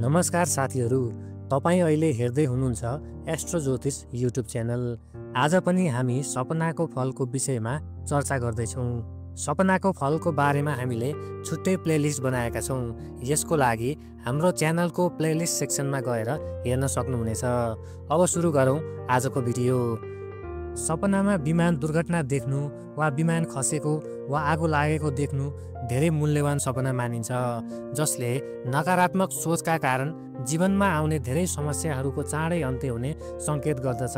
नमस्कार साथीहरू, तपाईँ अहिले हेर्दै हुनुहुन्छ एस्ट्रो ज्योतिष युट्युब च्यानल। आज पनि हामी सपनाको फलको विषयमा चर्चा गर्दैछौँ। सपनाको फलको बारेमा हामीले छुट्टै प्लेलिस्ट बनाएका छौँ। यसको लागि हाम्रो च्यानलको प्लेलिस्ट सेक्सनमा गएर हेर्न सक्नुहुनेछ। अब सुरु गरौँ आजको भिडियो। सपनामा विमान दुर्घटना देख्नु वा विमान खसेको वा आगो लागेको देख्नु धेरै मूल्यवान सपना मानिन्छ, जसले नकारात्मक सोचका कारण जीवनमा आउने धेरै समस्याहरूको चाँडै अन्त्य हुने सङ्केत गर्दछ।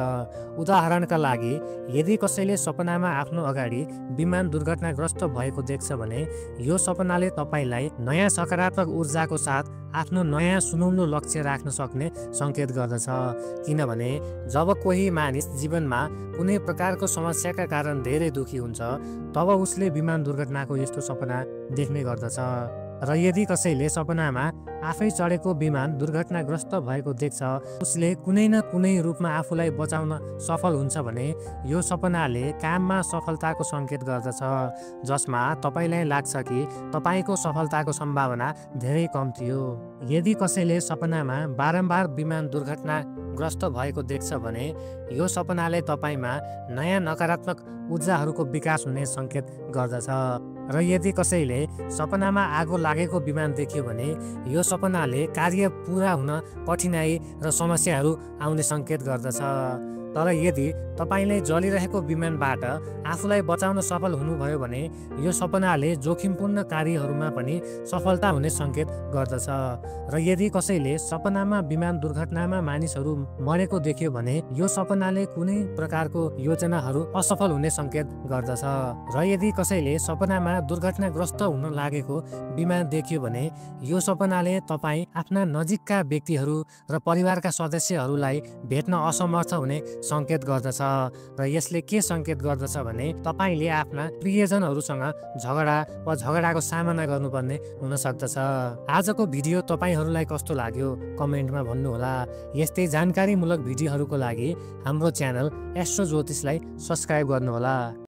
उदाहरणका लागि, यदि कसैले सपनामा आफ्नो अगाडि विमान दुर्घटनाग्रस्त भएको देख्छ भने यो सपनाले तपाईँलाई नयाँ सकारात्मक ऊर्जाको साथ आफ्नो नयाँ सुनौलो लक्ष्य राख्न सक्ने सङ्केत गर्दछ। किनभने जब कोही मानिस जीवनमा कुनै प्रकारको समस्याका कारण धेरै दुखी हुन्छ, तब उसले विमान दुर्घटनाको यस्तो सपना देख्ने गर्दछ। र यदि कसैले सपनामा आफै चढेको विमान दुर्घटनाग्रस्त भएको देख्छ, उसले कुनै न कुनै रूपमा आफूलाई बचाउन सफल हुन्छ भने यो सपनाले काममा सफलताको सङ्केत गर्दछ, जसमा तपाईँलाई लाग्छ कि तपाईँको सफलताको सम्भावना धेरै कम थियो। यदि कसैले सपनामा बारम्बार विमान दुर्घटनाग्रस्त भएको देख्छ भने यो सपनाले तपाईँमा नयाँ नकारात्मक ऊर्जाहरूको विकास हुने सङ्केत गर्दछ। र यदि कसैले सपनामा आगो लागेको विमान देख्यो भने यो सपनाले कार्य पुरा हुन कठिनाई र समस्याहरू आउने सङ्केत गर्दछ। तर यदि तपाईँले जलिरहेको विमानबाट आफूलाई बचाउन सफल हुनुभयो भने यो सपनाले जोखिमपूर्ण कार्यहरूमा पनि सफलता हुने सङ्केत गर्दछ। र यदि कसैले सपनामा विमान दुर्घटनामा मानिसहरू मरेको देख्यो भने यो सपनाले कुनै प्रकारको योजनाहरू असफल हुने सङ्केत गर्दछ। र यदि कसैले सपनामा दुर्घटनाग्रस्त हुन लागेको विमान देखियो भने यो सपनाले तपाईँ आफ्ना नजिकका व्यक्तिहरू र परिवारका सदस्यहरूलाई भेट्न असमर्थ हुने सङ्केत गर्दछ। र यसले के सङ्केत गर्दछ भने तपाईँले आफ्ना प्रियजनहरूसँग झगडा वा झगडाको सामना गर्नुपर्ने हुन सक्दछ। आजको भिडियो तपाईँहरूलाई कस्तो लाग्यो कमेन्टमा भन्नुहोला। यस्तै जानकारीमूलक भिडियोहरूको लागि हाम्रो च्यानल एस्ट्रो ज्योतिषलाई सब्स्क्राइब गर्नुहोला।